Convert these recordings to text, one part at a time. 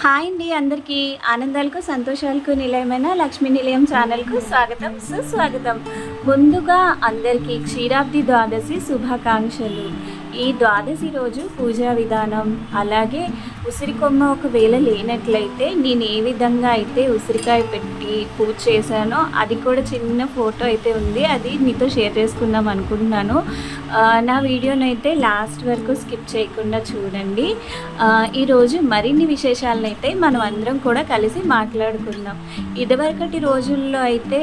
Hi అండి అందరికీ. ఆనందాలకు సంతోషాలకు నిలయమైన లక్ష్మీ నిలయం ఛానల్కు స్వాగతం సుస్వాగతం. ముందుగా అందరికీ క్షీరాబ్ది ద్వాదశి శుభాకాంక్షలు. ఈ ద్వాదశి రోజు పూజా విధానం, అలాగే ఉసిరికొమ్మ ఒకవేళ లేనట్లయితే నేను ఏ విధంగా అయితే ఉసిరికాయ పెట్టి పూజ చేశానో అది కూడా చిన్న ఫోటో అయితే ఉంది, అది మీతో షేర్ చేసుకుందాం అనుకుంటున్నాను. నా వీడియోనైతే లాస్ట్ వరకు స్కిప్ చేయకుండా చూడండి. ఈరోజు మరిన్ని విశేషాలను అయితే మనం అందరం కూడా కలిసి మాట్లాడుకుందాం. ఇదివరకటి రోజుల్లో అయితే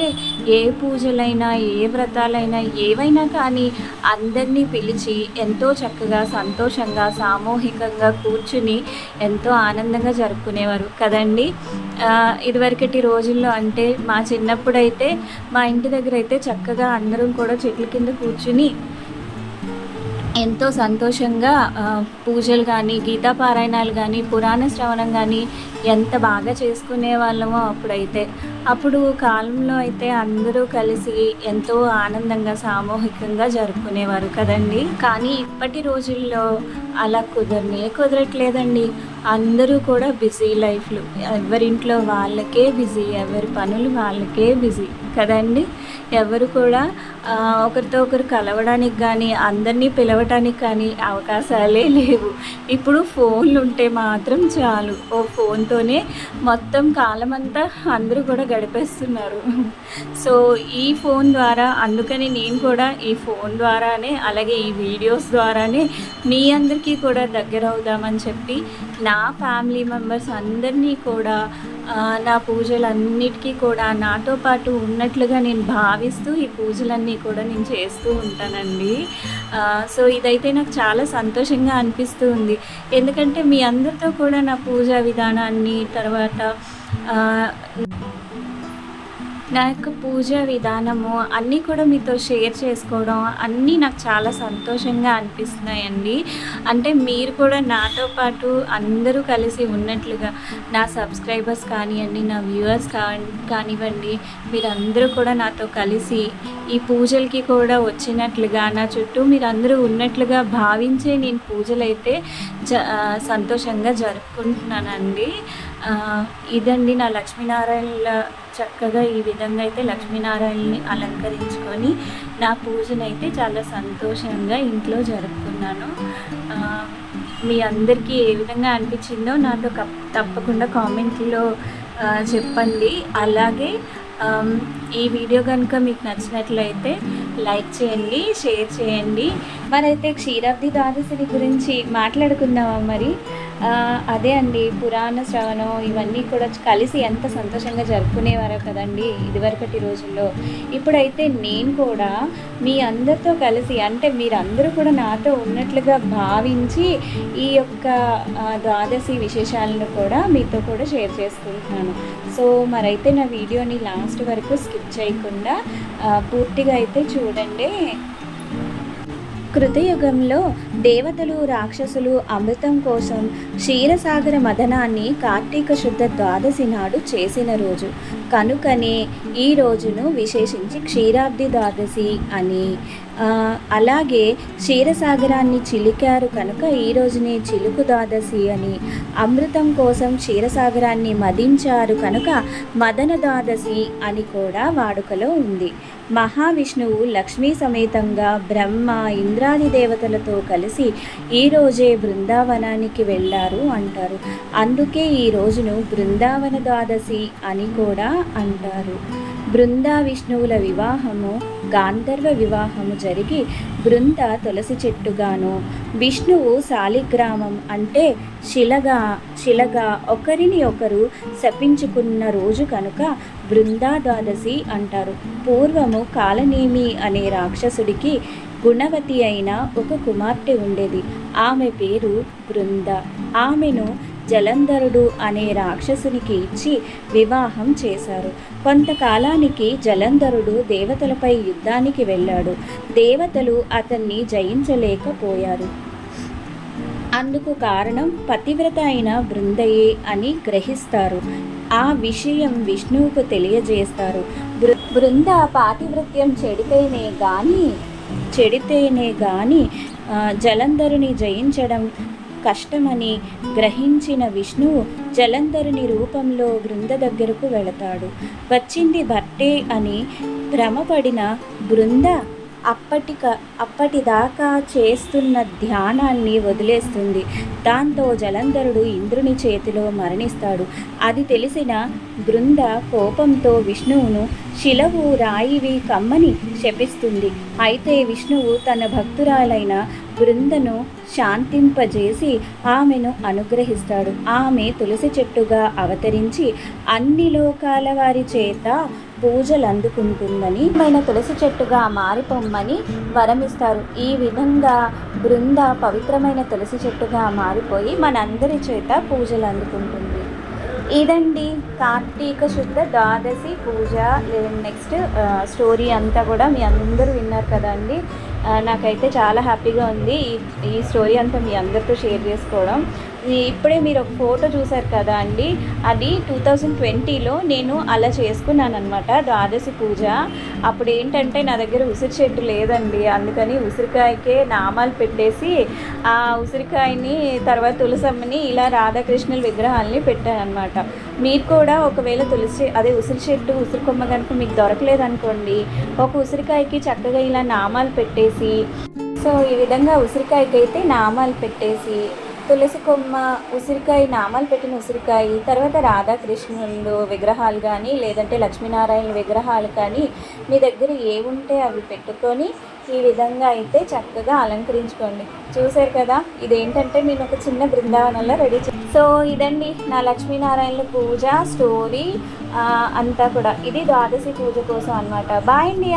ఏ పూజలైనా ఏ వ్రతాలైనా ఏవైనా కానీ అందరినీ పిలిచి ఎంతో చక్కగా సంతోషంగా సామూహికంగా కూర్చుని ఎంతో ఆనందంగా జరుపుకునేవారు కదండి. ఇదివరకటి రోజుల్లో అంటే మా చిన్నప్పుడైతే మా ఇంటి దగ్గర అయితే చక్కగా అందరం కూడా చెట్ల కింద కూర్చుని ఎంతో సంతోషంగా పూజలు కానీ గీతాపారాయణాలు కానీ పురాణ శ్రవణం కానీ ఎంత బాగా చేసుకునే వాళ్ళమో అప్పుడు కాలంలో అయితే అందరూ కలిసి ఎంతో ఆనందంగా సామూహికంగా జరుపుకునేవారు కదండి. కానీ ఇప్పటి రోజుల్లో అలా కుదరట్లేదండి. అందరూ కూడా బిజీ లైఫ్లు, ఎవరింట్లో వాళ్ళకే బిజీ, ఎవరి పనులు వాళ్ళకే బిజీ కదండి. ఎవరు కూడా ఒకరితో ఒకరు కలవడానికి కానీ అందరినీ పిలవటానికి కానీ అవకాశాలే లేవు. ఇప్పుడు ఫోన్లు ఉంటే మాత్రం చాలు, ఓ ఫోన్తోనే మొత్తం కాలమంతా అందరూ కూడా గడిపేస్తున్నారు. సో ఈ ఫోన్ ద్వారా, అందుకని నేను కూడా ఈ ఫోన్ ద్వారానే అలాగే ఈ వీడియోస్ ద్వారానే మీ అందరికీ కూడా దగ్గర అవుదామని చెప్పి నా ఫ్యామిలీ మెంబర్స్ అందరినీ కూడా నా పూజలన్నిటికీ కూడా నాతో పాటు ఉన్నట్లుగా నేను భావిస్తూ ఈ పూజలన్నీ కూడా నేను చేస్తూ ఉంటానండి. సో ఇదైతే నాకు చాలా సంతోషంగా అనిపిస్తూ ఉంది. ఎందుకంటే మీ అందరితో కూడా నా పూజా విధానాన్ని, తర్వాత నా యొక్క పూజా విధానము అన్నీ కూడా మీతో షేర్ చేసుకోవడం అన్నీ నాకు చాలా సంతోషంగా అనిపిస్తున్నాయండి. అంటే మీరు కూడా నాతో పాటు అందరూ కలిసి ఉన్నట్లుగా, నా సబ్స్క్రైబర్స్ కానివ్వండి, నా వ్యూవర్స్ కానివ్వండి, మీరందరూ కూడా నాతో కలిసి ఈ పూజలకి కూడా వచ్చినట్లుగా, నా చుట్టూ మీరందరూ ఉన్నట్లుగా భావించే నేను పూజలైతే సంతోషంగా జరుపుకుంటున్నానండి. ఇదండి నా లక్ష్మీనారాయణ. చక్కగా ఈ విధంగా అయితే లక్ష్మీనారాయణని అలంకరించుకొని నా పూజనైతే చాలా సంతోషంగా ఇంట్లో జరుపుకున్నాను. మీ అందరికీ ఏ విధంగా అనిపించిందో నాతో తప్పకుండా కామెంట్లో చెప్పండి. అలాగే ఈ వీడియో కనుక మీకు నచ్చినట్లయితే లైక్ చేయండి, షేర్ చేయండి. మరైతే క్షీరాబ్ది ద్వాదశిని గురించి మాట్లాడుకుందామా మరి? అదే అండి, పురాణ శ్రవణం ఇవన్నీ కూడా కలిసి ఎంత సంతోషంగా జరుపుకునేవారో కదండి ఇదివరకటి రోజుల్లో. ఇప్పుడైతే నేను కూడా మీ అందరితో కలిసి, అంటే మీరందరూ కూడా నాతో ఉన్నట్లుగా భావించి ఈ యొక్క ద్వాదశి విశేషాలను కూడా మీతో కూడా షేర్ చేసుకుంటున్నాను. సో మరైతే నా వీడియోని లాస్ట్ వరకు స్కిప్ చేయకుండా పూర్తిగా అయితే చూడండి. కృతయుగంలో దేవతలు రాక్షసులు అమృతం కోసం క్షీరసాగర మదనాన్ని కార్తీక శుద్ధ ద్వాదశి నాడు చేసిన రోజు కనుకనే ఈ రోజును విశేషించి క్షీరాబ్ది ద్వాదశి అని, అలాగే క్షీరసాగరాన్ని చిలికారు కనుక ఈ రోజునే చిలుకు ద్వాదశి అని, అమృతం కోసం క్షీరసాగరాన్ని మదించారు కనుక మదన ద్వాదశి అని కూడా వాడుకలో ఉంది. మహావిష్ణువు లక్ష్మీ సమేతంగా బ్రహ్మ ఇంద్రాది దేవతలతో కలిసి ఈరోజే బృందావనానికి వెళ్ళారు అంటారు. అందుకే ఈ రోజును బృందావన ద్వాదశి అని కూడా అంటారు. బృందా విష్ణువుల వివాహము గాంధర్వ వివాహము జరిగి బృంద తులసి చెట్టుగాను, విష్ణువు శాలిగ్రామం అంటే శిలగా ఒకరిని ఒకరు శపించుకున్న రోజు కనుక బృందా ద్వాదశి అంటారు. పూర్వము కాలనేమి అనే రాక్షసుడికి గుణవతి అయిన ఒక కుమార్తె ఉండేది. ఆమె పేరు బృంద. ఆమెను జలంధరుడు అనే రాక్షసునికి ఇచ్చి వివాహం చేశారు. కొంతకాలానికి జలంధరుడు దేవతలపై యుద్ధానికి వెళ్ళాడు. దేవతలు అతన్ని జయించలేకపోయారు. అందుకు కారణం పతివ్రత అయిన బృందయే అని గ్రహిస్తారు. ఆ విషయం విష్ణువుకు తెలియజేస్తారు. బృంద పాతివ్రత్యం చెడితేనే గాని జలంధరుని జయించడం కష్టమని గ్రహించిన విష్ణువు జలంధరుని రూపంలో బృంద దగ్గరకు వెళతాడు. వచ్చింది భర్తే అని భ్రమపడిన బృంద అప్పటిదాకా చేస్తున్న ధ్యానాన్ని వదిలేస్తుంది. దాంతో జలంధరుడు ఇంద్రుని చేతిలో మరణిస్తాడు. అది తెలిసిన బృంద కోపంతో విష్ణువును శిలవు రాయివి కమ్మని శపిస్తుంది. అయితే విష్ణువు తన భక్తురాలైన బృందను శాంతింపజేసి ఆమెను అనుగ్రహిస్తాడు. ఆమె తులసి చెట్టుగా అవతరించి అన్ని లోకాల వారి చేత పూజలు అందుకుంటుందని ఆయన తులసి చెట్టుగా మారిపోమ్మని వరమిస్తారు. ఈ విధంగా బృంద పవిత్రమైన తులసి చెట్టుగా మారిపోయి మనందరి చేత పూజలు అందుకుంటుంది. ఇదండి కార్తీక శుద్ధ ద్వాదశి పూజ. నెక్స్ట్ స్టోరీ అంతా కూడా మీ అందరూ విన్నారు కదండి. నాకైతే చాలా హ్యాపీగా ఉంది ఈ స్టోరీ అంతా మీ అందరితో షేర్ చేసుకోవడం. ఇప్పుడే మీరు ఒక ఫోటో చూసారు కదా అండి, అది 2020లో నేను అలా చేసుకున్నాను అనమాట ద్వాదశి పూజ. అప్పుడు ఏంటంటే నా దగ్గర ఉసిరి చెట్టు లేదండి, అందుకని ఉసిరికాయకే నామాలు పెట్టేసి ఆ ఉసిరికాయని తర్వాత తులసమ్మని ఇలా రాధాకృష్ణుల విగ్రహాలని పెట్టాను అనమాట. మీరు కూడా ఒకవేళ ఉసిరి చెట్టు ఉసిరి కొమ్మ కనుక మీకు దొరకలేదనుకోండి, ఒక ఉసిరికాయకి చక్కగా ఇలా నామాలు పెట్టేసి, సో ఈ విధంగా ఉసిరికాయకి అయితే నామాలు పెట్టేసి తులసి కొమ్మ, ఉసిరికాయ, నామాలు పెట్టిన ఉసిరికాయ, తర్వాత రాధాకృష్ణులు విగ్రహాలు కానీ లేదంటే లక్ష్మీనారాయణ విగ్రహాలు కానీ మీ దగ్గర ఏముంటే అవి పెట్టుకొని ఈ విధంగా అయితే చక్కగా అలంకరించుకోండి. చూసారు కదా, ఇదేంటంటే నేను ఒక చిన్న బృందావనంలో రెడీ సో ఇదండి నా లక్ష్మీనారాయణల పూజ స్టోరీ అంతా కూడా. ఇది ద్వాదశి పూజ కోసం అనమాట. బాయ్ అండి.